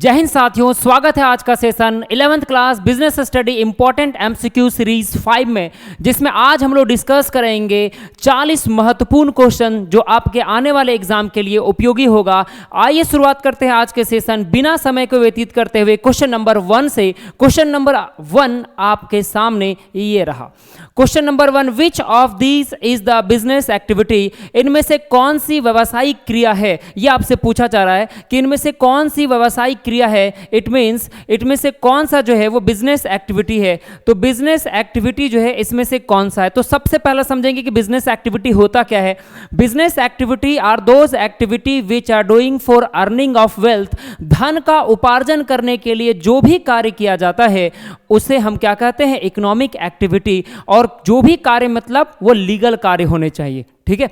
जय हिंद साथियों, स्वागत है आज का session 11th class business study important MCQ series 5 में, जिसमें आज हम लोग डिस्कस करेंगे 40 महत्वपूर्ण क्वेश्चन जो आपके आने वाले एग्जाम के लिए उपयोगी होगा। आइए शुरुआत करते हैं आज के सेशन बिना समय को व्यतीत करते हुए क्वेश्चन नंबर 1 से। क्वेश्चन नंबर 1 आपके सामने ये रहा। Question number 1, which of these is the business activity? इनमें से कौन सी व्यावसायिक क्रिया है? ये आपसे पूछा जा रहा है कि इनमें से कौन सी व्यावसायिक क्रिया है। इट मीन्स इनमें से कौन सा जो है वो बिजनेस एक्टिविटी है। तो बिजनेस एक्टिविटी जो है इसमें से कौन सा है? तो सबसे पहला समझेंगे कि बिजनेस एक्टिविटी होता क्या है। Business activity are those activity which are doing for earning of wealth. धन का उपार्जन करने के लिए जो भी कार्य किया जाता है उसे हम क्या कहते हैं? Economic activity. और जो भी कार्य मतलब वो लीगल कार्य होने चाहिए। ठीक है,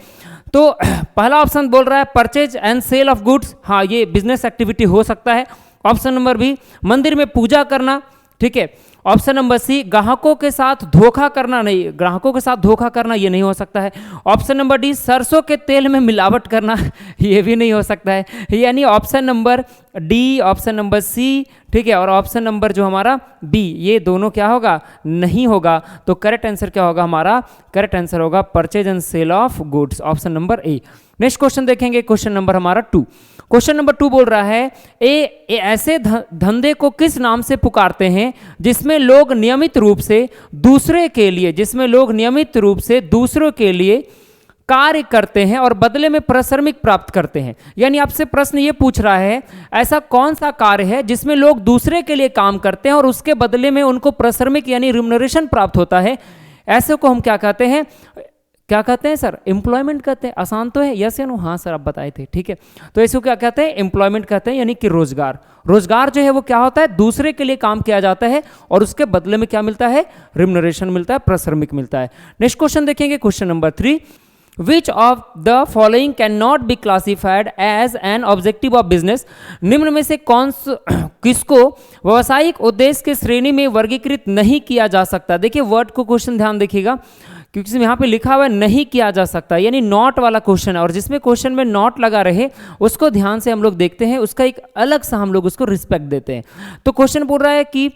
तो पहला ऑप्शन बोल रहा है purchase and sale of goods. हाँ, ये बिजनेस एक्टिविटी हो सकता है। ऑप्शन नंबर बी, मंदिर में पूजा करना। ठीक है। ऑप्शन नंबर सी, ग्राहकों के साथ धोखा करना। नहीं, ग्राहकों के साथ धोखा करना ये नहीं हो सकता है। ऑप्शन नंबर डी, सरसों के तेल में मिलावट करना ये भी नहीं हो सकता है। यानी option number D, option number C, ठीक है, और ऑप्शन नंबर जो हमारा बी, ये दोनों क्या होगा? नहीं होगा। तो करेक्ट आंसर क्या होगा हमारा? करेक्ट आंसर होगा purchase and sale of goods, option number A. Next question देखेंगे, क्वेश्चन नंबर हमारा 2। क्वेश्चन नंबर 2 बोल रहा है ऐसे धंधे को किस नाम से पुकारते हैं जिसमें लोग नियमित रूप से दूसरों के लिए कार्य करते हैं और बदले में पारिश्रमिक प्राप्त करते हैं। यानी आपसे प्रश्न ये पूछ रहा है ऐसा कौन सा कार्य है जिसमें लोग दूसरे के लिए काम करते हैं और उसके बदले में उनको पारिश्रमिक यानी रिम्यूनरेशन प्राप्त होता है। ऐसे को हम क्या कहते हैं? क्या कहते हैं सर? एम्प्लॉयमेंट कहते हैं। आसान तो है, यस या नो? हाँ सर, आप बताए थे। ठीक है, तो इसको क्या कहते हैं? एम्प्लॉयमेंट कहते हैं, यानी कि रोजगार। रोजगार जो है वो क्या होता है? दूसरे के लिए काम किया जाता है और उसके बदले में क्या मिलता है? रिम्यूनरेशन मिलता है, पारिश्रमिक मिलता है। नेक्स्ट क्वेश्चन देखेंगे, question number 3। Which of the following cannot be classified as an objective of business? निम्न में से किसको व्यावसायिक उद्देश्य के श्रेणी में वर्गीकृत नहीं किया जा सकता? देखिए वर्ड को, क्वेश्चन ध्यान देखिएगा, क्योंकि यहाँ पे लिखा हुआ है नहीं किया जा सकता, यानी नॉट वाला क्वेश्चन है। और जिसमें क्वेश्चन में नॉट लगा रहे उसको ध्यान से हम लोग देखते हैं, उसका एक अलग सा हम लोग उसको रिस्पेक्ट देते हैं। तो क्वेश्चन बोल रहा है कि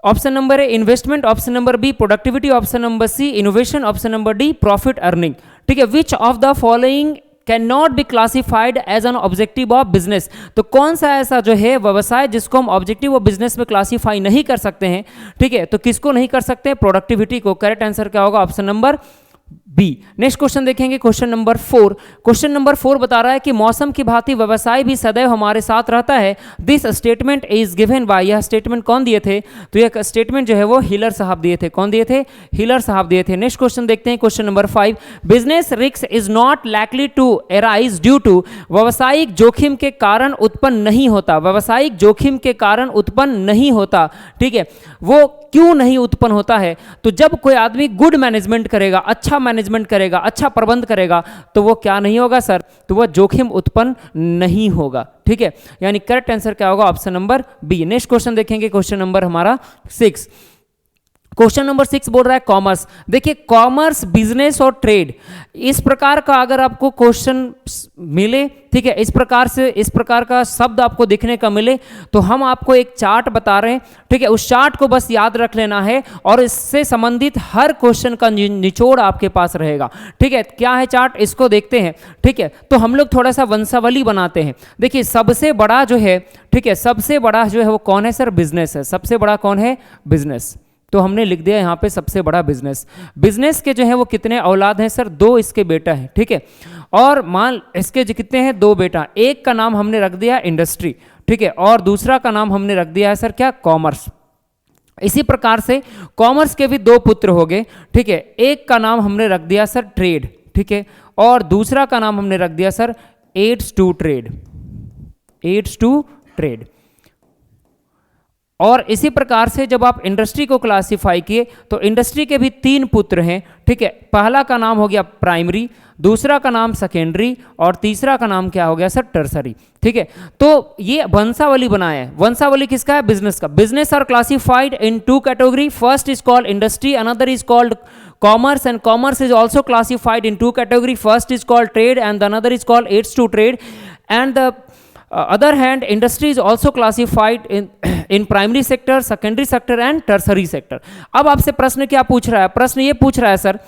option number A investment, option number B productivity, option number C innovation, option number D profit earning. ठीक है, which of the following can not be classified as an objective of business? तो कौन सा ऐसा जो है व्यवसाय जिसको हम ऑब्जेक्टिव ऑफ बिजनेस में क्लासीफाई नहीं कर सकते हैं? ठीक है, तो किसको नहीं कर सकते? प्रोडक्टिविटी को। करेक्ट आंसर क्या होगा? Option number B. Next question देखेंगे, क्वेश्चन नंबर 4। क्वेश्चन नंबर 4 बता रहा है कि मौसम की भांति व्यवसाय भी सदैव हमारे साथ रहता है। This statement is given by. यह स्टेटमेंट कौन दिए थे? तो यह स्टेटमेंट जो है वो हिलर साहब दिए थे। कौन दिए थे? हिलर साहब दिए थे। नेक्स्ट क्वेश्चन देखते हैं, question number 5। Business risk is not likely to arise due to. व्यवसायिक जोखिम के कारण उत्पन्न नहीं होता। व्यवसायिक जोखिम के कारण उत्पन्न नहीं होता। ठीक है, वो क्यों नहीं उत्पन्न होता है? तो जब कोई आदमी गुड मैनेजमेंट करेगा, अच्छा मैनेजमेंट करेगा, अच्छा प्रबंध करेगा, तो वो क्या नहीं होगा सर? तो वो जोखिम उत्पन्न नहीं होगा। ठीक है, यानी करेक्ट आंसर क्या होगा? Option number B. Next question देखेंगे, क्वेश्चन नंबर हमारा 6। क्वेश्चन नंबर 6 बोल रहा है कॉमर्स। देखिए कॉमर्स, बिजनेस और ट्रेड, इस प्रकार का अगर आपको क्वेश्चन मिले, ठीक है, इस प्रकार का शब्द आपको दिखने का मिले, तो हम आपको एक चार्ट बता रहे हैं। ठीक है, उस चार्ट को बस याद रख लेना है और इससे संबंधित हर क्वेश्चन का निचोड़ आपके पास रहेगा। ठीक है, क्या है चार्ट? इसको देखते हैं। ठीक है, तो हम लोग थोड़ा सा वंशावली बनाते हैं। देखिए सबसे बड़ा जो है, ठीक है, सबसे बड़ा जो है वो कौन है सर? बिजनेस है। सबसे बड़ा कौन है? बिजनेस। तो हमने लिख दिया यहाँ पे सबसे बड़ा बिजनेस। बिजनेस के जो है वो कितने औलाद हैं सर? 2 इसके बेटा है। ठीक है, और मान इसके जो कितने हैं? 2 बेटा। एक का नाम हमने रख दिया इंडस्ट्री, ठीक है, और दूसरा का नाम हमने रख दिया है सर क्या? कॉमर्स। इसी प्रकार से कॉमर्स के भी 2 पुत्र हो गए। ठीक है, एक का नाम हमने रख दिया सर ट्रेड, ठीक है, और दूसरा का नाम हमने रख दिया sir aids to trade. Aids to trade. और इसी प्रकार से जब आप इंडस्ट्री को क्लासिफाई किए तो इंडस्ट्री के भी 3 पुत्र हैं। ठीक है, पहला का नाम हो गया प्राइमरी, दूसरा का नाम सेकेंडरी और तीसरा का नाम क्या हो गया सर? टर्सरी। ठीक है, तो ये वंशावली बनाया है। वंशावली किसका है? बिजनेस का। Business are classified in 2 category. First is called industry, another is called commerce, and commerce is also classified in 2 category. First is called trade and the another is called aids to trade, and the other hand industry is also classified in primary sector, secondary sector and tertiary sector. अब आपसे प्रश्न क्या पूछ रहा है? प्रश्न ये पूछ रहा है सर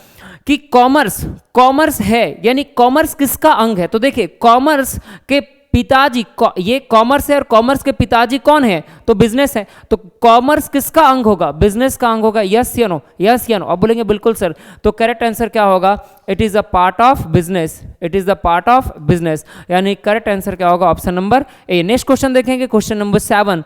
कि कॉमर्स है, यानी कॉमर्स किसका अंग है? तो देखिए कॉमर्स के पिताजी, ये कॉमर्स है और कॉमर्स के पिताजी कौन है? तो बिजनेस है। तो कॉमर्स किसका अंग होगा? बिजनेस का अंग होगा। यस या नो? यस या नो? अब बोलेंगे बिल्कुल सर। तो करेक्ट आंसर क्या होगा? It is a part of business. It is the part of business, यानी करेक्ट आंसर क्या होगा? Option number A. Next question देखेंगे, question number 7।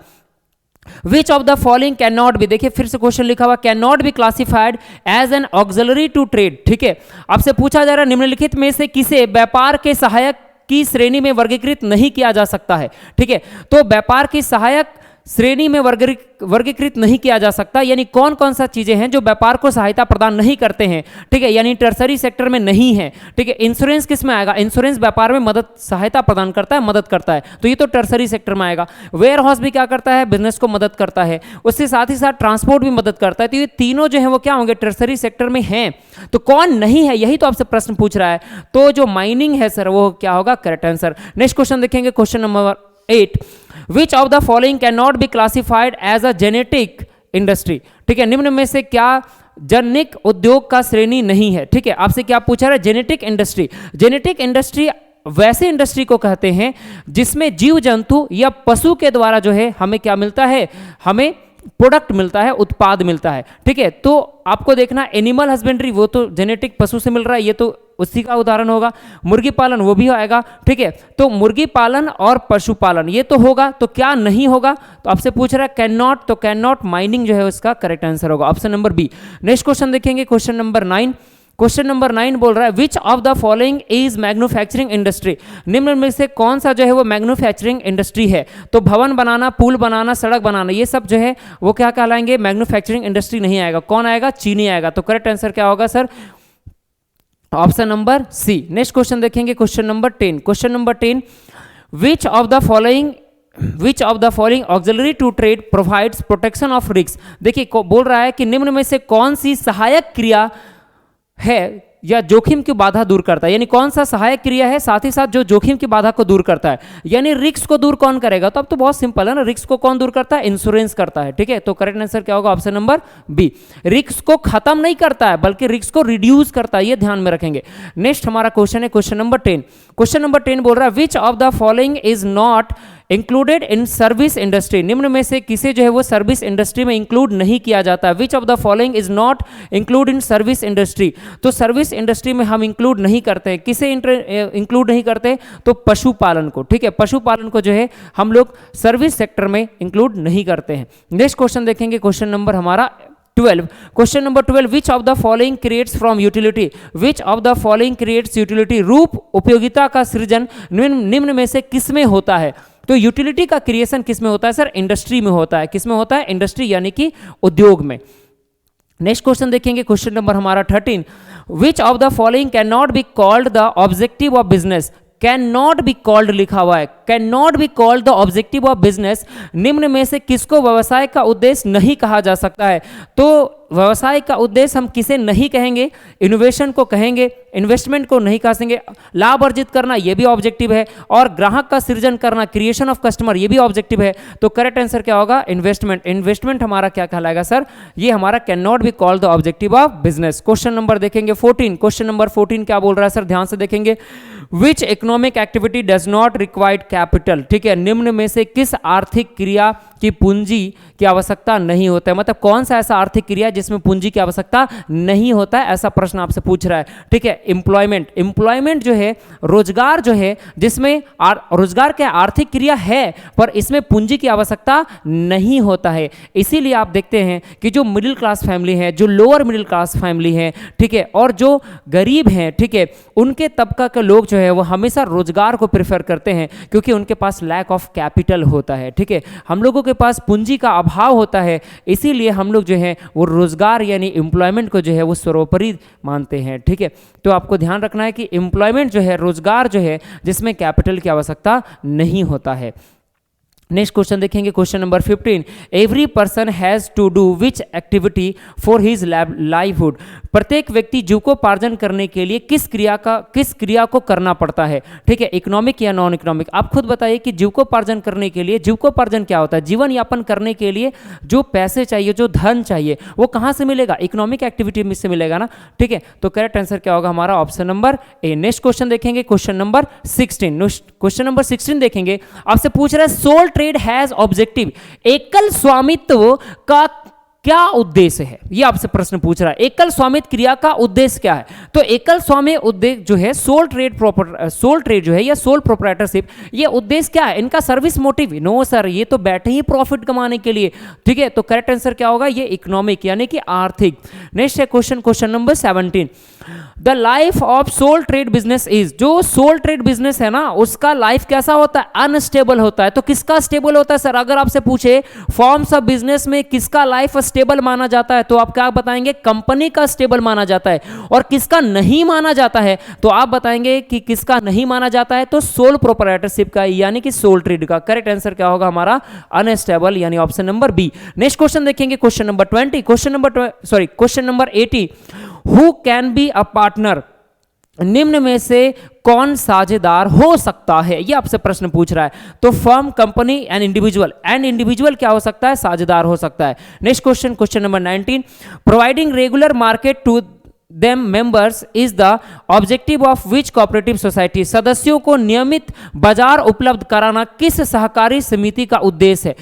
Which of the following can not be, देखिए फिर से क्वेश्चन लिखा हुआ, can not be classified as an auxiliary to trade. ठीक है, आपसे पूछा जा रहा है निम्नलिखित में से किसे व्यापार के सहायक की श्रेणी में वर्गीकृत नहीं किया जा सकता है। ठीक है, तो व्यापार की सहायक श्रेणी में वर्गीकृत नहीं किया जा सकता, यानी कौन कौन सा चीजें हैं जो व्यापार को सहायता प्रदान नहीं करते हैं। ठीक है, यानी टर्सरी सेक्टर में नहीं है। ठीक है, इंश्योरेंस किस में आएगा? इंश्योरेंस व्यापार में मदद, सहायता प्रदान करता है, मदद करता है, तो ये तो टर्सरी सेक्टर में आएगा। वेयर हाउस भी क्या करता है? बिजनेस को मदद करता है। उसके साथ ही साथ ट्रांसपोर्ट भी मदद करता है। तो ये तीनों जो है वो क्या होंगे? टर्सरी सेक्टर में हैं। तो कौन नहीं है, यही तो आपसे प्रश्न पूछ रहा है। तो जो माइनिंग है सर वो क्या होगा? Correct answer. नेक्स्ट क्वेश्चन देखेंगे, question number 8। Which of the following can not be classified as a genetic industry. ठीक है, निम्न में से क्या जनिक उद्योग का श्रेणी नहीं है? ठीक है, आपसे क्या पूछा रहा है? Genetic industry. जेनेटिक इंडस्ट्री वैसे इंडस्ट्री को कहते हैं जिसमें जीव जंतु या पशु के द्वारा जो है हमें क्या मिलता है? हमें प्रोडक्ट मिलता है, उत्पाद मिलता है। ठीक है, तो आपको देखना एनिमल हस्बेंड्री, वो तो जेनेटिक पशु से मिल रहा है, ये तो उसी का उदाहरण होगा। मुर्गी पालन वो भी आएगा। ठीक है, तो मुर्गी पालन और पशुपालन ये तो होगा। तो क्या नहीं होगा? तो आपसे पूछ रहा है कैन नॉट, तो कैन नॉट माइनिंग जो है उसका करेक्ट आंसर होगा, option number B. Next question देखेंगे, क्वेश्चन नंबर 9। क्वेश्चन नंबर 9 बोल रहा है which of the following is manufacturing industry. निम्न में से कौन सा जो है वो मैन्युफैक्चरिंग इंडस्ट्री है? तो भवन बनाना, पुल बनाना, सड़क बनाना, ये सब जो है वो क्या कहलाएंगे? मैन्युफैक्चरिंग इंडस्ट्री नहीं आएगा। कौन आएगा? चीनी आएगा। तो करेक्ट आंसर क्या होगा sir? Option number C. Next question देखेंगे, question number 10। Question number 10, which of the following auxiliary to trade provides protection of risk. देखिए बोल रहा है कि निम्न में से कौन सी सहायक क्रिया है या जोखिम की बाधा दूर करता है, यानी कौन सा सहायक क्रिया है साथ ही साथ जो जोखिम की बाधा को दूर करता है, यानी रिस्क को दूर कौन करेगा? तो अब तो बहुत सिंपल है ना, रिस्क को कौन दूर करता है? इंश्योरेंस करता है। ठीक है, तो करेक्ट आंसर क्या होगा? Option number B. रिस्क को खत्म नहीं करता है बल्कि रिस्क को रिड्यूस करता है, ये ध्यान में रखेंगे। नेक्स्ट हमारा क्वेश्चन है क्वेश्चन नंबर 10। क्वेश्चन नंबर 10 बोल रहा है which of the following is not included in service industry. निम्न में से किसे जो है वो सर्विस इंडस्ट्री में इंक्लूड नहीं किया जाता। विच of the following is not include in service industry. तो सर्विस इंडस्ट्री में हम इंक्लूड नहीं करते। किसे इंक्लूड नहीं करते? तो पशुपालन को। ठीक है, पशुपालन को जो है हम लोग सर्विस सेक्टर में इंक्लूड नहीं करते हैं। नेक्स्ट क्वेश्चन देखेंगे, क्वेश्चन नंबर हमारा 12। Question number 12, which of the following creates from utility. Which of the following creates utility. रूप उपयोगिता का सृजन निम्न में से किसमें होता है? तो यूटिलिटी का क्रिएशन किस में होता है सर? इंडस्ट्री में होता है। किस में होता है? इंडस्ट्री यानी कि उद्योग में। नेक्स्ट क्वेश्चन देखेंगे, क्वेश्चन नंबर हमारा 13। विच of the following can not be called the objective of business. Can not be called लिखा हुआ है, can not be called the objective of business. निम्न में से किसको व्यवसाय का उद्देश्य नहीं कहा जा सकता है? तो व्यवसाय का उद्देश्य हम किसे नहीं कहेंगे? इनोवेशन को कहेंगे, इन्वेस्टमेंट को नहीं कहेंगे। लाभ अर्जित करना ये भी ऑब्जेक्टिव है, और ग्राहक का सृजन करना, क्रिएशन ऑफ कस्टमर, ये भी ऑब्जेक्टिव है। तो करेक्ट आंसर क्या होगा? इन्वेस्टमेंट। इन्वेस्टमेंट हमारा क्या कहलाएगा सर? ये हमारा can not be called the objective of business. Question number देखेंगे 14। क्वेश्चन नंबर 14 क्या बोल रहा है सर? ध्यान से देखेंगे। Which economic activity does not required capital. ठीक है, निम्न में से किस आर्थिक क्रिया की पूंजी की आवश्यकता नहीं होता है? मतलब कौन सा ऐसा आर्थिक क्रिया जिसमें पूंजी की आवश्यकता नहीं होता है, ऐसा प्रश्न आपसे पूछ रहा है। ठीक है, एम्प्लॉयमेंट। एम्प्लॉयमेंट जो है रोजगार जो है जिसमें रोजगार के आर्थिक क्रिया है पर इसमें पूंजी की आवश्यकता नहीं होता है। इसीलिए आप देखते हैं कि जो मिडिल क्लास फैमिली है, जो लोअर मिडिल क्लास फैमिली है, ठीक है, और जो गरीब हैं, ठीक है, उनके तबका के लोग जो है वो हमेशा रोजगार को प्रेफर करते हैं क्योंकि उनके पास लैक ऑफ कैपिटल होता है। ठीक है, हम लोगों के पास पूंजी का अभाव होता है, इसीलिए हम लोग जो है वो रोजगार यानी एम्प्लॉयमेंट को जो है वो सर्वोपरि मानते हैं। ठीक है, तो आपको ध्यान रखना है कि एम्प्लॉयमेंट जो है, रोजगार जो है जिसमें कैपिटल की आवश्यकता नहीं होता है। नेक्स्ट क्वेश्चन देखेंगे, question number 15, every person has to do which activity for his livelihood. प्रत्येक व्यक्ति जीविकोपार्जन करने के लिए किस क्रिया को करना पड़ता है, ठीक है, इकोनॉमिक या नॉन इकोनॉमिक। आप खुद बताइए कि जीविकोपार्जन करने के लिए, जीविकोपार्जन क्या होता है, जीवन यापन करने के लिए जो पैसे चाहिए, जो धन चाहिए, वो कहाँ से मिलेगा, इकोनॉमिक एक्टिविटी में से मिलेगा ना, ठीक है। तो करेक्ट आंसर क्या होगा हमारा, option number A. Next question देखेंगे, क्वेश्चन नंबर 16। क्वेश्चन नंबर 16 देखेंगे, आपसे पूछ रहा है सोल ट्रेड हैज ऑब्जेक्टिव, एकल स्वामित्व का क्या उद्देश्य है, ये आपसे प्रश्न पूछ रहा है। एकल स्वामित्व क्रिया का उद्देश्य क्या है, तो एकल स्वामित्व उद्देश्य जो है सोल ट्रेड जो है या सोल प्रोप्राइटरशिप, ये उद्देश्य क्या है, इनका सर्विस मोटिव, नो सर, ये तो बैठे ही प्रॉफिट कमाने के लिए, ठीक है। तो करेक्ट आंसर क्या होगा, ये इकोनॉमिक यानी कि आर्थिक। नेक्स्ट है question number 17, the life of sole trade business is, जो सोल ट्रेड बिजनेस है ना उसका लाइफ कैसा होता है, अनस्टेबल होता है। तो किसका स्टेबल होता है सर, अगर आपसे पूछे फॉर्म्स ऑफ बिजनेस में किसका लाइफ स्टेबल माना जाता है, तो आप क्या बताएंगे, कंपनी का स्टेबल माना जाता है। और किसका नहीं माना जाता है, तो आप बताएंगे कि किसका नहीं माना जाता है, तो सोल प्रोप्राइटरशिप का यानी कि सोल ट्रेड का। करेक्ट आंसर क्या होगा हमारा, अनस्टेबल यानी option number B. Next question देखेंगे, question number 20, question number 80, who can be a partner, निम्न में से कौन साझेदार हो सकता है, ये आपसे प्रश्न पूछ रहा है। तो फर्म, कंपनी एंड इंडिविजुअल क्या हो सकता है, साझेदार हो सकता है। Next question number 19, providing regular market to them members is the objective of which cooperative society, सदस्यों को नियमित बाजार उपलब्ध कराना किस सहकारी समिति का उद्देश्य है,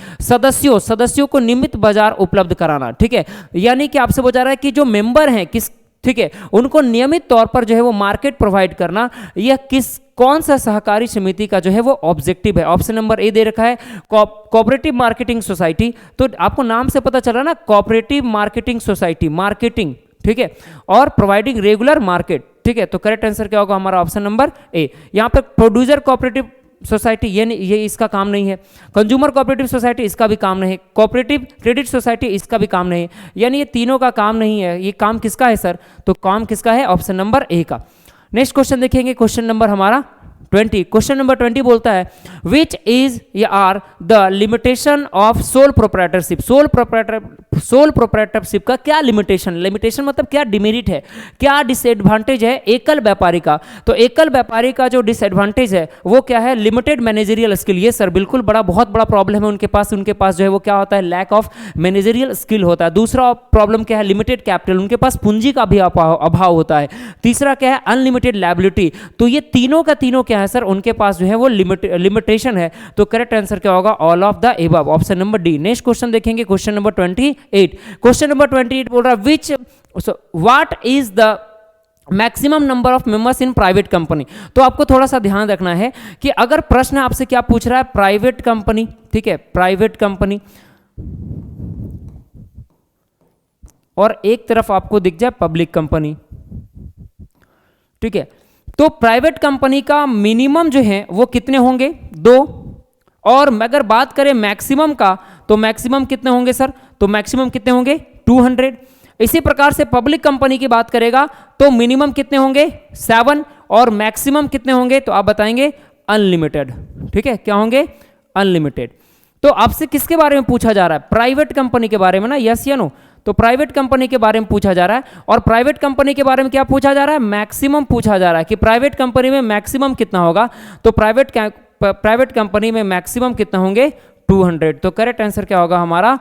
सदस्यों को नियमित बाजार उपलब्ध कराना, ठीक है। यानी कि आपसे बोला जा रहा है कि जो मेंबर हैं किस, ठीक है, उनको नियमित तौर पर जो है वो मार्केट प्रोवाइड करना, यह कौन सा सहकारी समिति का जो है वो ऑब्जेक्टिव है। ऑप्शन नंबर ए दे रखा है कोऑपरेटिव मार्केटिंग सोसाइटी, तो आपको नाम से पता चला ना, कोऑपरेटिव मार्केटिंग सोसाइटी, मार्केटिंग, ठीक है, और प्रोवाइडिंग रेगुलर मार्केट, ठीक है। तो करेक्ट आंसर क्या होगा हमारा, ऑप्शन नंबर ए। यहां पर प्रोड्यूसर कोऑपरेटिव सोसाइटी ये इसका काम नहीं है, कंज्यूमर कोऑपरेटिव सोसाइटी इसका भी काम नहीं है, कोऑपरेटिव क्रेडिट सोसाइटी इसका भी काम नहीं है, यानी ये तीनों का काम नहीं है। ये काम किसका है सर, तो काम किसका है, ऑप्शन नंबर ए का। नेक्स्ट क्वेश्चन देखेंगे, क्वेश्चन नंबर हमारा 20, क्वेश्चन नंबर 20 बोलता है विच इज या are the limitation of sole proprietorship, sole proprietorship का क्या लिमिटेशन मतलब क्या डिमेरिट है, क्या डिसएडवांटेज है एकल व्यापारी का। तो एकल व्यापारी का जो डिसएडवांटेज है वो क्या है, लिमिटेड मैनेजरियल स्किल। ये सर बिल्कुल बहुत बड़ा प्रॉब्लम है उनके पास जो है वो क्या होता है, लैक ऑफ मैनेजरियल स्किल होता है। दूसरा प्रॉब्लम क्या है, लिमिटेड कैपिटल, उनके पास पूंजी का भी अभाव होता है। तीसरा क्या है, अनलिमिटेड लायबिलिटी। तो ये तीनों का तीनों क्या है सर, उनके पास जो है वो लिमिटेशन है। तो करेक्ट आंसर क्या होगा, all of the above, option number D. Next question देखेंगे, क्वेश्चन नंबर 28, क्वेश्चन नंबर 28 बोल रहा है what is the maximum number of members in private company. तो आपको थोड़ा सा ध्यान रखना है कि अगर प्रश्न आपसे क्या पूछ रहा है, प्राइवेट कंपनी, ठीक है, प्राइवेट कंपनी, और एक तरफ आपको दिख जाए पब्लिक कंपनी, ठीक है। तो प्राइवेट कंपनी का मिनिमम जो है वो कितने होंगे, 2, और अगर बात करें मैक्सिमम का, तो मैक्सिमम कितने होंगे सर, तो मैक्सिमम कितने होंगे 200। इसी प्रकार से पब्लिक कंपनी की बात करेगा तो मिनिमम कितने होंगे 7, और मैक्सिमम कितने होंगे, तो आप बताएंगे अनलिमिटेड, ठीक है, क्या होंगे, अनलिमिटेड। तो आपसे किसके बारे में पूछा जा रहा है, प्राइवेट कंपनी के बारे में ना, यस या नो। तो प्राइवेट कंपनी के बारे में पूछा जा रहा है, और प्राइवेट कंपनी के बारे में क्या पूछा जा रहा है, मैक्सिमम पूछा जा रहा है कि प्राइवेट कंपनी में मैक्सिमम कितना होगा। तो प्राइवेट कंपनी में मैक्सिमम कितना होंगे 200। तो करेक्ट आंसर क्या होगा हमारा,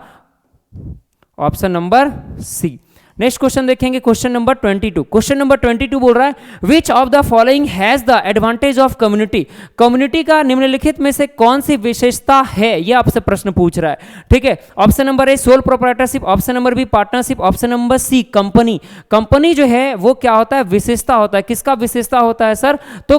option number C. Next question देखेंगे, क्वेश्चन नंबर 22। क्वेश्चन नंबर 22 बोल रहा है which of the following has the advantage of community, community का निम्नलिखित में से कौन सी विशेषता है, यह आपसे प्रश्न पूछ रहा है, ठीक है। Option number A sole proprietorship, option number B partnership, option number C company. Company जो है वो क्या होता है, विशेषता होता है, किसका विशेषता होता है सर, तो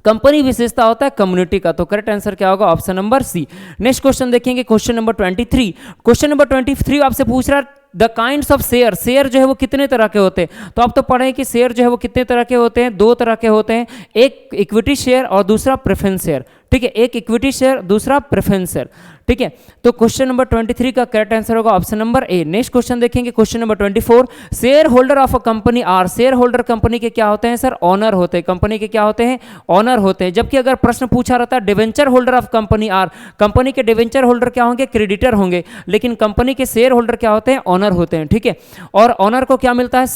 कंपनी विशेषता होता है कम्युनिटी का। तो करेक्ट आंसर क्या होगा, option number C. Next question देखेंगे, क्वेश्चन नंबर 23। क्वेश्चन नंबर 23 आपसे पूछ रहा है the kinds of share, share जो है वो कितने तरह के होते हैं। तो आप तो पढ़े कि शेयर जो है वो कितने तरह के होते हैं, 2 तरह के होते हैं, एक इक्विटी शेयर और दूसरा प्रेफरेंस शेयर, ठीक है, एक इक्विटी शेयर दूसरा प्रेफरेंस शेयर, ठीक है। तो क्वेश्चन नंबर 23 का करेक्ट आंसर होगा option number A. Next question देखेंगे, question number 24, shareholder of a company are, shareholder company के क्या होते हैं सर? ऑनर होते हैं। कंपनी के क्या होते हैं? ऑनर होते हैं। जबकि अगर प्रश्न पूछा रहता है debenture holder of company are, company के डिवेंचर होल्डर क्या होंगे? क्रेडिटर होंगे, लेकिन कंपनी के शेयर होल्डर क्या होते हैं? ऑनर होते हैं, ठीक है। और ऑनर को क्या मिलता है?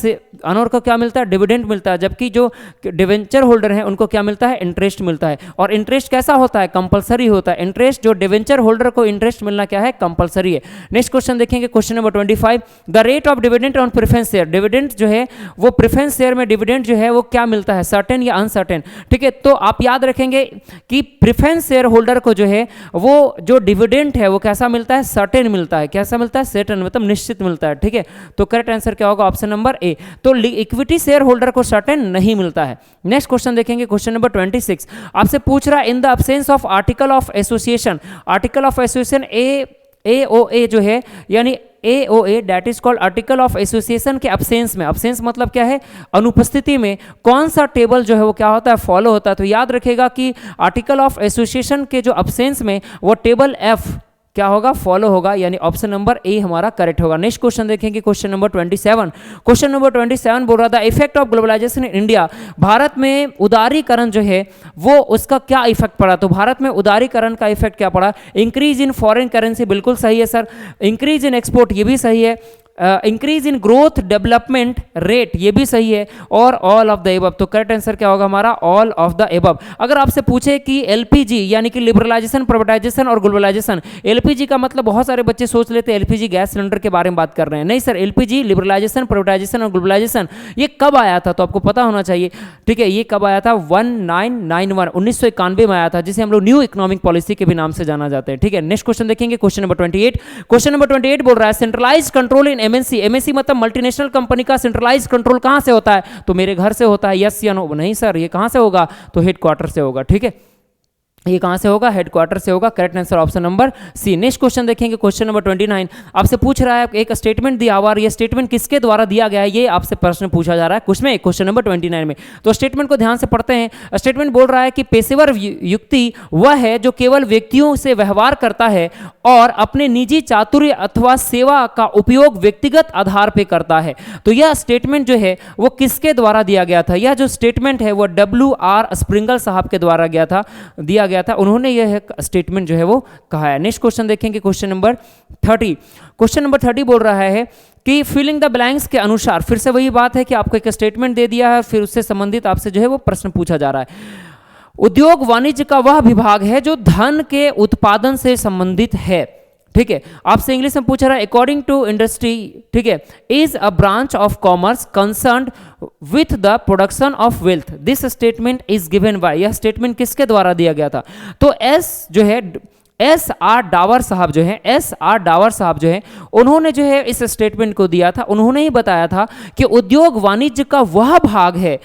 ऑनर को क्या मिलता है? डिविडेंड मिलता है। जबकि जो डिवेंचर होल्डर हैं उनको क्या मिलता है? इंटरेस्ट मिलता है। और इंटरेस्ट कैसा होता है? कंपलसरी होता है। इंटरेस्ट जो डिवेंचर होल्डर को इंटरेस्ट मिलना क्या है? कंपलसरी है। नेक्स्ट क्वेश्चन देखेंगे, question number 25, the rate of dividend on preference share, dividend जो है वो प्रेफरेंस शेयर में डिविडेंड जो है वो क्या मिलता है? सर्टेन या अनसर्टेन, ठीक है। तो आप याद रखेंगे कि प्रेफरेंस शेयर होल्डर को जो है वो जो डिविडेंड है वो कैसा मिलता है? सर्टेन मिलता है। कैसा मिलता है? सर्टेन, मतलब निश्चित मिलता है, ठीक है। तो करेक्ट आंसर क्या होगा? ऑप्शन नंबर ए। तो इक्विटी शेयर होल्डर को सर्टेन नहीं मिलता है। नेक्स्ट क्वेश्चन देखेंगे, क्वेश्चन नंबर 26, आपसे पूछ रहा है in the absence of article of association, article of association AOA जो है, यानी AOA that is called article of association के अब्सेंस में, अब्सेंस मतलब क्या है? अनुपस्थिति में कौन सा टेबल जो है वो क्या होता है? फॉलो होता है। तो याद रखेगा कि आर्टिकल ऑफ एसोसिएशन के जो अब्सेंस में वो टेबल F क्या होगा? फॉलो होगा, यानी ऑप्शन नंबर ए हमारा करेक्ट होगा। नेक्स्ट क्वेश्चन देखेंगे, क्वेश्चन नंबर 27, क्वेश्चन नंबर 27 बोल रहा था effect of globalization in India, भारत में उदारीकरण जो है वो उसका क्या इफेक्ट पड़ा? तो भारत में उदारीकरण का इफेक्ट क्या पड़ा? इंक्रीज इन फॉरेन करेंसी, बिल्कुल सही है सर। इंक्रीज इन एक्सपोर्ट, ये भी सही है। Increase in growth development rate, ये भी सही है। और ऑल ऑफ द एबव, तो करेक्ट आंसर क्या होगा हमारा? All of the above. अगर आपसे पूछे कि एलपीजी यानी कि लिबरलाइजेशन, प्राइवेटाइजेशन और ग्लोबलाइजेशन, एलपीजी का मतलब बहुत सारे बच्चे सोच लेते हैं एलपीजी गैस सिलेंडर के बारे में बात कर रहे हैं। नहीं सर, एलपीजी, लिबरलाइजेशन, प्राइवेटाइजेशन और ग्लोबलाइजेशन ये कब आया था? तो आपको पता होना चाहिए, ठीक है। ये कब आया था? 1991 में आया था, जिसे हम लोग न्यू इकोनॉमिक पॉलिसी के भी नाम से जाना जाते हैं, ठीक है। नेक्स्ट क्वेश्चन देखेंगे, क्वेश्चन नंबर 28, क्वेश्चन नंबर 28 बोल रहा है centralize control in MNC, MNC मतलब मल्टीनेशनल कंपनी का सेंट्रलाइज कंट्रोल कहां से होता है? तो मेरे घर से होता है, यस या नो? नहीं सर, ये कहां से होगा? तो हेडक्वार्टर से होगा, ठीक है। ये कहां से होगा? हेडक्वार्टर से होगा। Correct answer option number C. Next question देखेंगे, क्वेश्चन नंबर 29, आपसे पूछ रहा है एक स्टेटमेंट दिया हुआ, ये स्टेटमेंट किसके द्वारा दिया गया है? ये आपसे प्रश्न पूछा जा रहा है कुछ में, क्वेश्चन नंबर 29 में। तो स्टेटमेंट को ध्यान से पढ़ते हैं। स्टेटमेंट बोल रहा है कि पेशेवर युक्ति वह है जो केवल व्यक्तियों से व्यवहार करता है और अपने निजी चातुर्य अथवा सेवा का उपयोग व्यक्तिगत आधार पर करता है। तो यह स्टेटमेंट जो है वो किसके द्वारा दिया गया था? यह जो स्टेटमेंट है वो WR स्प्रिंगल साहब के द्वारा दिया गया था। उन्होंने यह स्टेटमेंट जो है वो कहा है। नेक्स्ट क्वेश्चन देखेंगे, क्वेश्चन नंबर 30, क्वेश्चन नंबर 30 बोल रहा है कि फिलिंग द ब्लैंक्स के अनुसार, फिर से वही बात है कि आपको एक स्टेटमेंट दे दिया है, फिर उससे संबंधित आपसे जो है वो प्रश्न पूछा जा रहा है। उद्योग वाणिज्य का वह विभाग है जो धन के उत्पादन से संबंधित है, ठीक है। आपसे इंग्लिश में पूछ रहा है अकॉर्डिंग टू इंडस्ट्री, ठीक है, is a branch of commerce concerned with the production of wealth, this statement is given by, यह स्टेटमेंट किसके द्वारा दिया गया था? तो SR डावर साहब जो है उन्होंने जो है इस स्टेटमेंट को दिया था। उन्होंने ही बताया था कि उद्योग वाणिज्य का वह भाग है,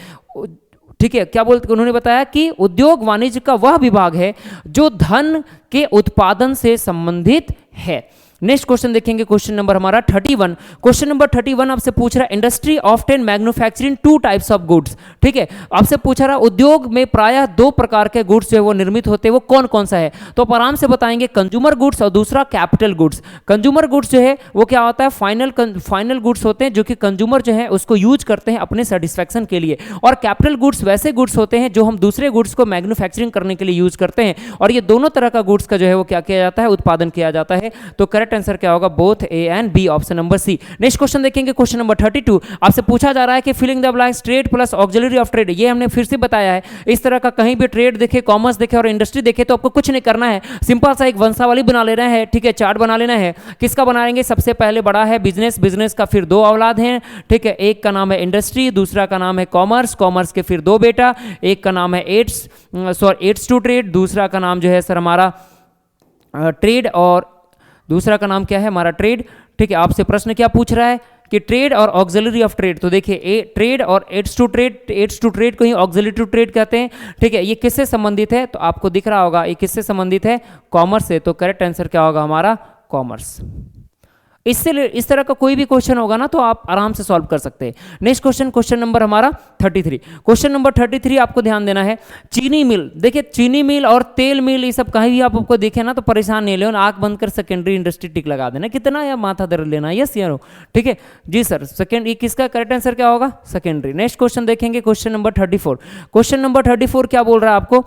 ठीक है, क्या बोलते? उन्होंने बताया कि उद्योग वाणिज्य का वह विभाग है जो धन के उत्पादन से संबंधित है। नेक्स्ट क्वेश्चन देखेंगे, क्वेश्चन नंबर हमारा 31, क्वेश्चन नंबर 31 आपसे पूछ रहा है industry often manufacturing 2 types of goods, ठीक है। आपसे पूछा रहा उद्योग में प्रायः 2 प्रकार के गुड्स जो है वो निर्मित होते हैं, वो कौन कौन सा है? तो आप आराम से बताएंगे, कंज्यूमर गुड्स और दूसरा कैपिटल गुड्स। कंज्यूमर गुड्स जो है वो क्या होता है? फाइनल गुड्स होते हैं जो कि कंज्यूमर जो है उसको यूज करते हैं अपने सेटिस्फैक्शन के लिए, और कैपिटल गुड्स वैसे गुड्स होते हैं जो हम दूसरे गुड्स को मैन्युफैक्चरिंग करने के लिए यूज करते हैं। और ये दोनों तरह का गुड्स का जो है वो क्या किया जाता है? उत्पादन किया जाता है। तो करेक्ट आंसर क्या होगा? Both A and B, option number C. Next question देखेंगे, क्वेश्चन नंबर 32 आपसे पूछा जा रहा है कि filling the blanks trade plus auxiliary of trade, ये हमने फिर से बताया है। इस तरह का कहीं भी ट्रेड देखे, कॉमर्स देखे और इंडस्ट्री देखे तो आपको कुछ नहीं करना है, सिंपल सा एक वंशावली बना लेना है, ठीक है, चार्ट बना लेना है। किसका बनाएंगे? सबसे पहले बड़ा है बिजनेस, बिजनेस का फिर 2 औलाद हैं, ठीक है, एक का नाम है इंडस्ट्री, दूसरा का नाम है कॉमर्स, कॉमर्स के फिर 2 बेटा, एक का नाम है एड्स टू ट्रेड, दूसरा का नाम जो है सर हमारा ट्रेड, और दूसरा का नाम क्या है? हमारा ट्रेड, ठीक है। आपसे प्रश्न क्या पूछ रहा है कि ट्रेड और ऑक्सिलरी ऑफ ट्रेड, तो देखिए ट्रेड और एड्स टू ट्रेड को ही ऑक्सिलरी टू ट्रेड कहते हैं, ठीक है। ये किससे संबंधित है? तो आपको दिख रहा होगा ये किससे संबंधित है? कॉमर्स से। तो करेक्ट आंसर क्या होगा हमारा? कॉमर्स। इससे इस तरह का कोई भी क्वेश्चन होगा ना तो आप आराम से सॉल्व कर सकते हैं। नेक्स्ट क्वेश्चन, क्वेश्चन नंबर हमारा 33। क्वेश्चन नंबर 33 आपको ध्यान देना है। चीनी मिल, देखिए चीनी मिल और तेल मिल ये सब कहीं भी आपको देखे ना तो परेशान नहीं ले, आंख बंद कर सेकेंडरी इंडस्ट्री टिक लगा देना, कितना या माथा दर्द लेना, यस या नो, ठीक है जी सर। सेकेंड, ये किसका करेक्ट आंसर क्या होगा? सेकेंडरी। नेक्स्ट क्वेश्चन देखेंगे, क्वेश्चन नंबर 34। क्वेश्चन नंबर 34 क्या बोल रहा है आपको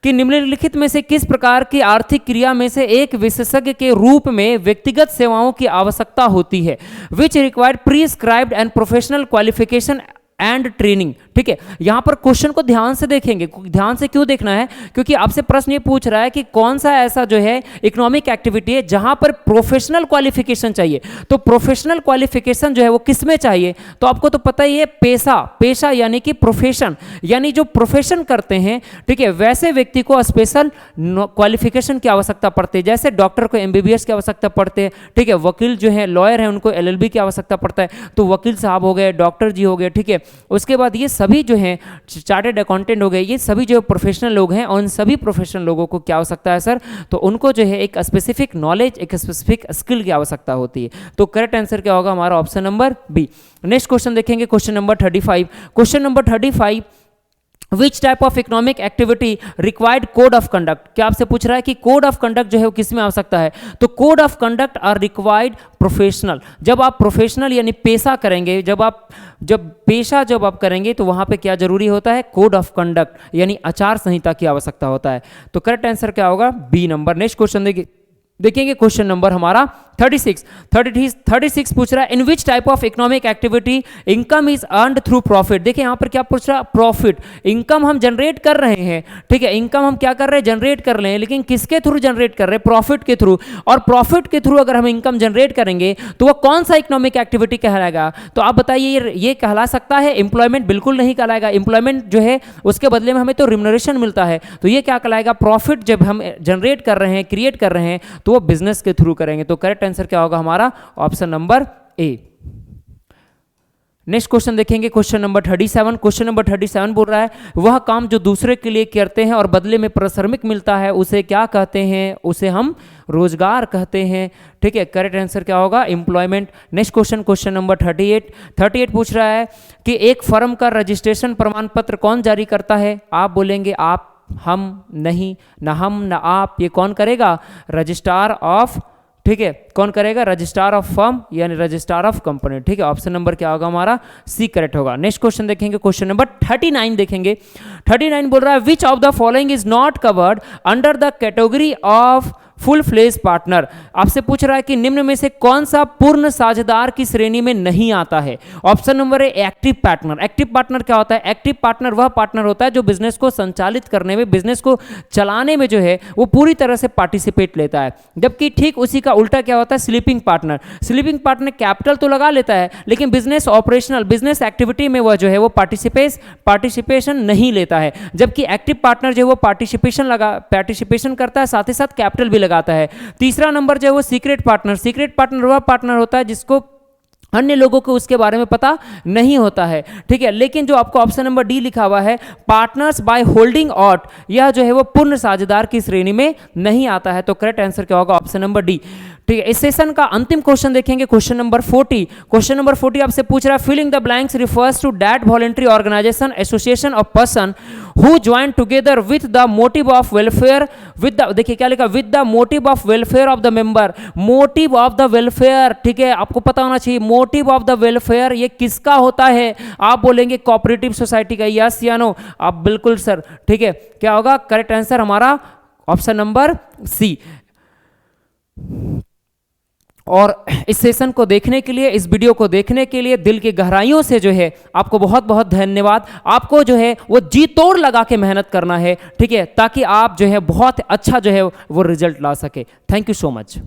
कि निम्नलिखित में से किस प्रकार की आर्थिक क्रिया में से एक विशेषज्ञ के रूप में व्यक्तिगत सेवाओं की आवश्यकता होती है, which required prescribed and professional qualification and training. ठीक है, यहां पर क्वेश्चन को ध्यान से देखेंगे। ध्यान से क्यों देखना है? क्योंकि आपसे प्रश्न ये पूछ रहा है कि कौन सा ऐसा जो है इकोनॉमिक एक्टिविटी है जहां पर प्रोफेशनल क्वालिफिकेशन चाहिए। तो प्रोफेशनल क्वालिफिकेशन जो है वो किस में चाहिए? तो आपको तो पता ही है, पेशा यानी कि प्रोफेशन, यानी जो प्रोफेशन करते हैं, ठीक है, वैसे व्यक्ति को स्पेशल क्वालिफिकेशन की आवश्यकता पड़ती है। जैसे डॉक्टर को एमबीबीएस की आवश्यकता पड़ती है, ठीक है, वकील जो है लॉयर है उनको एलएलबी की आवश्यकता पड़ता है, तो वकील साहब हो गए, डॉक्टर जी हो गए, ठीक है। उसके बाद ये सभी जो हैं चार्टर्ड अकाउंटेंट हो गए, ये सभी जो प्रोफेशनल लोग हैं, और उन सभी प्रोफेशनल लोगों को क्या आवश्यकता है सर? तो उनको जो है एक स्पेसिफिक नॉलेज, एक स्पेसिफिक स्किल की आवश्यकता होती है। तो करेक्ट आंसर क्या होगा हमारा? Option number B. Next question देखेंगे, question number 35। Question number 35, which type of economic activity required code of conduct? क्या आपसे पूछ रहा है कि कोड ऑफ कंडक्ट जो है वो किस में आवश्यकता है? तो code of conduct are required professional. जब आप प्रोफेशनल यानी पेशा करेंगे, जब पेशा आप करेंगे तो वहां पे क्या जरूरी होता है? कोड ऑफ कंडक्ट यानी आचार संहिता की आवश्यकता होता है। तो करेक्ट आंसर क्या होगा? B number. नेक्स्ट क्वेश्चन देखेंगे क्वेश्चन नंबर हमारा 36 पूछ रहा है, in which type of economic activity income is earned through profit? देखिए यहां पर क्या पूछ रहा है? प्रॉफिट, इनकम हम जनरेट कर रहे हैं, ठीक है, इनकम हम क्या कर रहे हैं? जनरेट कर रहे हैं, लेकिन किसके थ्रू जनरेट कर रहे हैं? प्रॉफिट के थ्रू। और प्रॉफिट के थ्रू अगर हम इनकम जनरेट करेंगे तो वह कौन सा इकोनॉमिक एक्टिविटी कहलाएगा? तो आप बताइए, ये कहला सकता है एम्प्लॉयमेंट? बिल्कुल नहीं कहलाएगा। एम्प्लॉयमेंट जो है उसके बदले में हमें तो रिम्यूनरेशन मिलता है, तो ये क्या कहलाएगा? प्रॉफिट जब हम जनरेट कर रहे हैं, क्रिएट कर रहे हैं, तो वो बिजनेस के थ्रू करेंगे। तो करेक्ट आंसर क्या होगा हमारा? Option number A. Next question देखेंगे, क्वेश्चन नंबर 37। क्वेश्चन नंबर 37 बोल रहा है, वह काम जो दूसरे के लिए करते हैं और बदले में पारिश्रमिक मिलता है उसे क्या कहते हैं? उसे हम रोजगार कहते हैं, ठीक है। करेक्ट आंसर क्या होगा? Employment. Next question, question number 38 पूछ रहा है कि एक फर्म का रजिस्ट्रेशन प्रमाण पत्र कौन जारी करता है? आप बोलेंगे आप, हम, नहीं, ना हम ना आप, ये कौन करेगा? रजिस्ट्रार ऑफ, ठीक है, कौन करेगा? रजिस्ट्रार ऑफ फर्म यानी रजिस्ट्रार ऑफ कंपनी, ठीक है। ऑप्शन नंबर क्या होगा हमारा? सी करेक्ट होगा। नेक्स्ट क्वेश्चन देखेंगे, क्वेश्चन नंबर 39 देखेंगे। 39 बोल रहा है, which of the following is not covered under the category of full fledge partner? आपसे पूछ रहा है कि निम्न में से कौन सा पूर्ण साझेदार की श्रेणी में नहीं आता है? ऑप्शन नंबर ए, एक्टिव पार्टनर। एक्टिव पार्टनर क्या होता है? एक्टिव पार्टनर वह पार्टनर होता है जो बिजनेस को संचालित करने में, बिजनेस को चलाने में जो है वो पूरी तरह से पार्टिसिपेट लेता है। जबकि ठीक उसी का उल्टा क्या होता है? Sleeping partner. Sleeping partner capital तो लगा लेता है लेकिन बिजनेस ऑपरेशनल, बिजनेस एक्टिविटी में वह जो है वो पार्टिसिपेशन नहीं लेता है। जबकि एक्टिव पार्टनर जो है वो पार्टिसिपेशन करता है, साथ ही साथ कैपिटल भी लगाता है। तीसरा नंबर जो है वो सीक्रेट पार्टनर वह पार्टनर होता है जिसको अन्य लोगों को उसके बारे में पता नहीं होता है, ठीक है। लेकिन जो आपको ऑप्शन नंबर डी लिखा हुआ है, पार्टनर्स बाय होल्डिंग आउट, यह जो है वो पूर्ण साझेदार की श्रेणी में नहीं आता है। तो करेक्ट आंसर क्या होगा? ऑप्शन नंबर डी, ठीक है। इस सेशन का अंतिम क्वेश्चन देखेंगे, क्वेश्चन नंबर 40। क्वेश्चन नंबर 40 आपसे पूछ रहा है, filling the blanks refers to that voluntary organization, association of person who join together with the motive of welfare, देखिए क्या लिखा? With the motive of welfare of the member. Motive of the welfare, ठीक है, आपको पता होना चाहिए motive of the welfare ये किसका होता है? आप बोलेंगे कोऑपरेटिव सोसाइटी का, यस या नो? आप बिल्कुल सर, ठीक है। क्या होगा करेक्ट आंसर हमारा? Option number C. और इस सेशन को देखने के लिए, इस वीडियो को देखने के लिए दिल की गहराइयों से जो है आपको बहुत बहुत धन्यवाद। आपको जो है वो जी तोड़ लगा के मेहनत करना है, ठीक है, ताकि आप जो है बहुत अच्छा जो है वो रिजल्ट ला सके। Thank you so much.